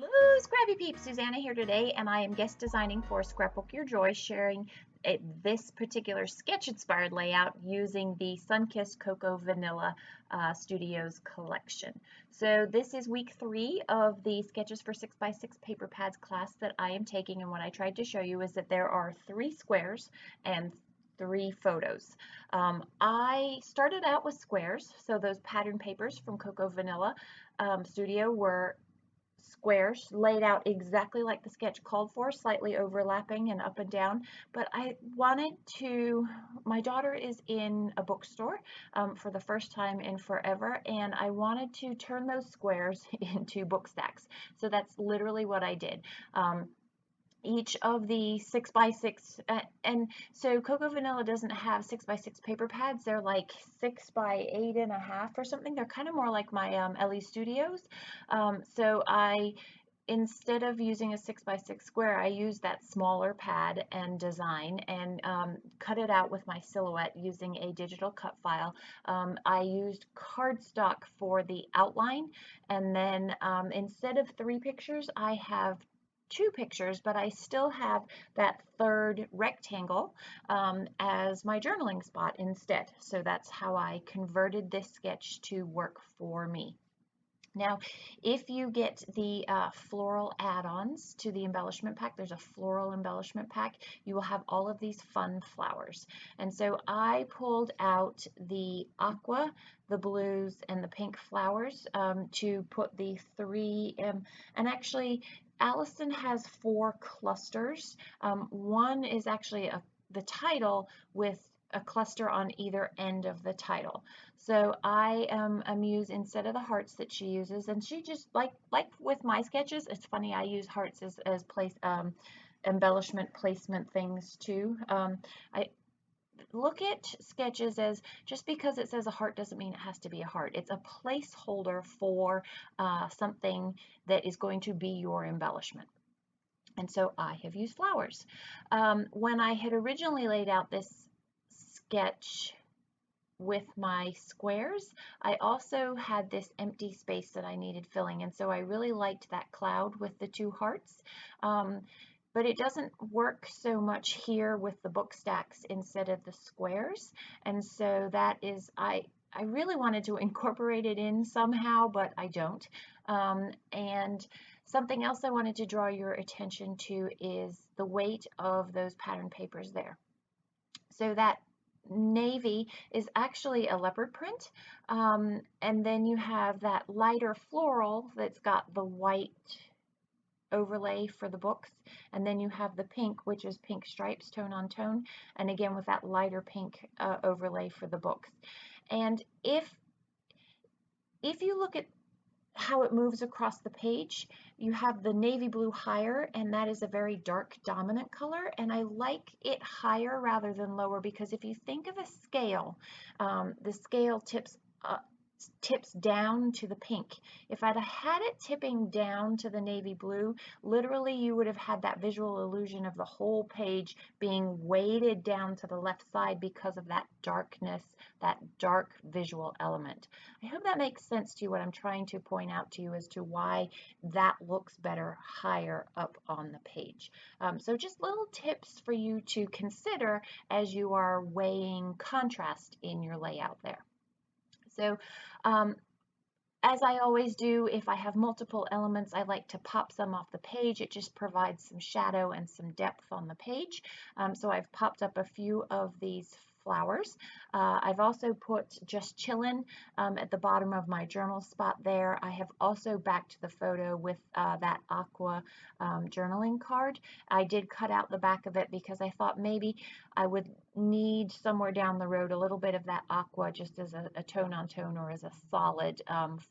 Hello, Scrappy Peeps! Suzanna here today, and I am guest designing for Scrapbook Your Joy, sharing this particular sketch-inspired layout using the Sunkissed Cocoa Vanilla Studios collection. So this is week 3 of the Sketches for 6x6 paper pads class that I am taking, and what I tried to show you is that there are 3 squares and 3 photos. I started out with squares, so those pattern papers from Cocoa Vanilla Studio were squares laid out exactly like the sketch called for, slightly overlapping and up and down. But I wanted to, my daughter is in a bookstore for the first time in forever, and I wanted to turn those squares into book stacks. So that's literally what I did. Each of the 6x6 and so Cocoa Vanilla doesn't have 6x6 paper pads. They're like 6x8.5 or something. They're kind of more like my LE Studios. So I, instead of using a 6x6 square, I used that smaller pad and design and cut it out with my silhouette using a digital cut file. I used cardstock for the outline, and then instead of 3 pictures, I have 2 pictures, but I still have that third rectangle as my journaling spot instead. So that's how I converted this sketch to work for me. Now, if you get the floral add-ons to the embellishment pack, there's a floral embellishment pack, you will have all of these fun flowers. And so I pulled out the aqua, the blues, and the pink flowers to put the 3, and actually Allison has 4 clusters. One is actually the title with a cluster on either end of the title. So I use, instead of the hearts that she uses, and she just, like with my sketches, it's funny, I use hearts as place embellishment placement things too. I look at sketches as, just because it says a heart doesn't mean it has to be a heart. It's a placeholder for something that is going to be your embellishment. And so I have used flowers. When I had originally laid out this sketch with my squares, I also had this empty space that I needed filling, and so I really liked that cloud with the 2 hearts. But it doesn't work so much here with the book stacks instead of the squares, and so that is, I really wanted to incorporate it in somehow, but I don't. And something else I wanted to draw your attention to is the weight of those pattern papers there. So that navy is actually a leopard print, and then you have that lighter floral that's got the white overlay for the books, and then you have the pink, which is pink stripes, tone on tone, and again with that lighter pink overlay for the books. And if you look at how it moves across the page, you have the navy blue higher, and that is a very dark dominant color, and I like it higher rather than lower, because if you think of a scale, the scale tips down to the pink. If I'd had it tipping down to the navy blue, literally you would have had that visual illusion of the whole page being weighted down to the left side because of that darkness, that dark visual element. I hope that makes sense to you, what I'm trying to point out to you as to why that looks better higher up on the page. So just little tips for you to consider as you are weighing contrast in your layout there. So as I always do, if I have multiple elements, I like to pop some off the page. It just provides some shadow and some depth on the page. So I've popped up a few of these flowers. I've also put just chillin' at the bottom of my journal spot there. I have also backed the photo with that aqua journaling card. I did cut out the back of it because I thought maybe I would need somewhere down the road a little bit of that aqua just as a tone on tone, or as a solid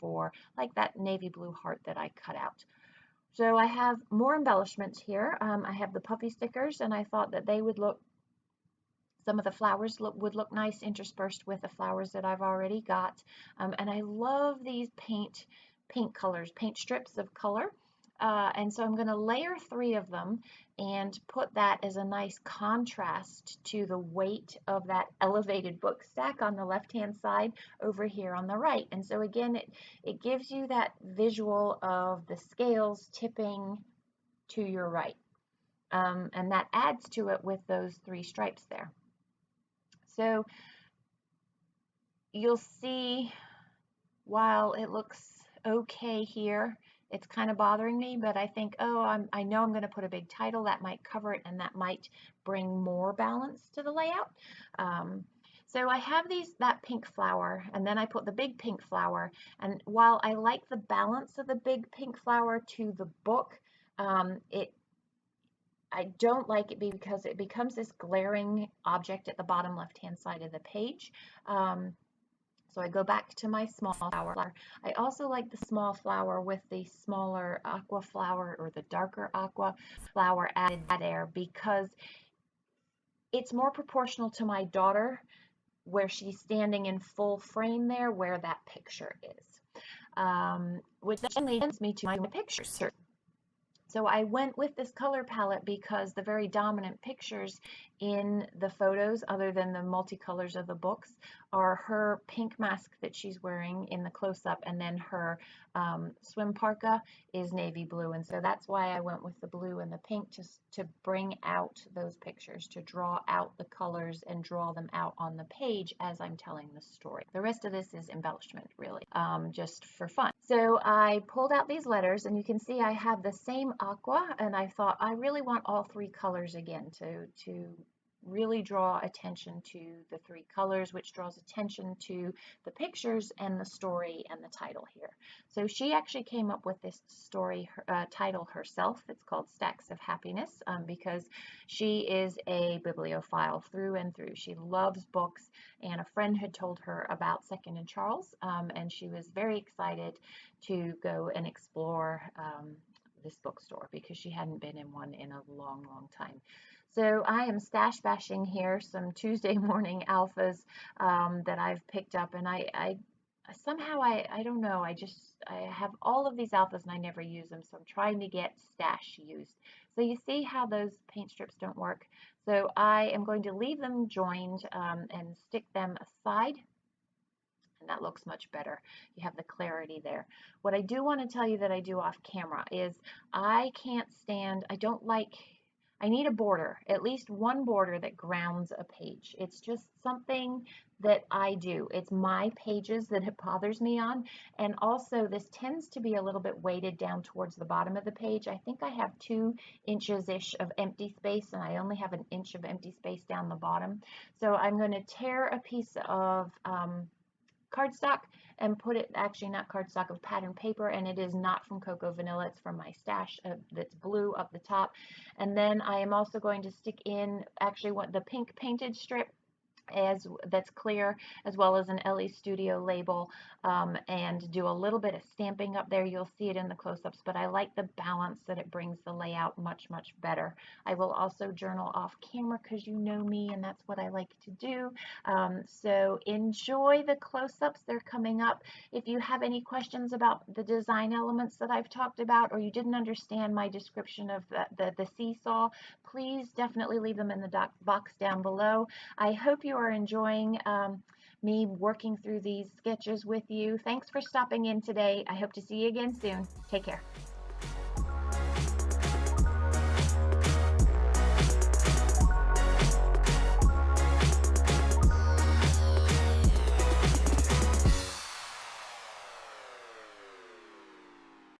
for like that navy blue heart that I cut out. So I have more embellishments here. I have the puffy stickers, and I thought that they would look, some of the flowers would look nice interspersed with the flowers that I've already got. And I love these paint colors, paint strips of color. And so I'm going to layer 3 of them and put that as a nice contrast to the weight of that elevated book stack on the left-hand side over here on the right. And so again, it gives you that visual of the scales tipping to your right. And that adds to it with those 3 stripes there. So you'll see, while it looks okay here, it's kind of bothering me, but I think, oh, I know I'm going to put a big title that might cover it, and that might bring more balance to the layout. So I have that pink flower, and then I put the big pink flower, and while I like the balance of the big pink flower to the book, I don't like it because it becomes this glaring object at the bottom left-hand side of the page. So I go back to my small flower. I also like the small flower with the smaller aqua flower or the darker aqua flower added there because it's more proportional to my daughter, where she's standing in full frame there, where that picture is. Which then leads me to my pictures. So I went with this color palette because the very dominant pictures in the photos, other than the multicolors of the books, are her pink mask that she's wearing in the close-up, and then her swim parka is navy blue. And so that's why I went with the blue and the pink, to bring out those pictures, to draw out the colors and draw them out on the page as I'm telling the story. The rest of this is embellishment, really, just for fun. So I pulled out these letters, and you can see I have the same aqua, and I thought I really want all 3 colors again to really draw attention to the 3 colors, which draws attention to the pictures and the story and the title here. So she actually came up with this story title herself. It's called Stacks of Happiness, because she is a bibliophile through and through. She loves books, and a friend had told her about Second and Charles, and she was very excited to go and explore this bookstore because she hadn't been in one in a long, long time. So I am stash bashing here some Tuesday morning alphas that I've picked up, and I somehow, I don't know, I have all of these alphas and I never use them, so I'm trying to get stash used. So you see how those paint strips don't work. So I am going to leave them joined and stick them aside, and that looks much better. You have the clarity there. What I do want to tell you that I do off camera is I don't like, I need a border, at least one border that grounds a page. It's just something that I do. It's my pages that it bothers me on. And also this tends to be a little bit weighted down towards the bottom of the page. I think I have 2 inches-ish of empty space, and I only have an inch of empty space down the bottom. So I'm going to tear a piece of cardstock and put it, actually not cardstock, of pattern paper, and it is not from Cocoa Vanilla, it's from my stash that's blue up the top. And then I am also going to stick in actually the pink painted strip that's clear, as well as an LE Studio label, and do a little bit of stamping up there. You'll see it in the close-ups, but I like the balance that it brings the layout much, much better. I will also journal off camera because you know me, and that's what I like to do. So enjoy the close-ups. They're coming up. If you have any questions about the design elements that I've talked about, or you didn't understand my description of the seesaw, please definitely leave them in the box down below. I hope you are enjoying me working through these sketches with you. Thanks for stopping in today. I hope to see you again soon. Take care.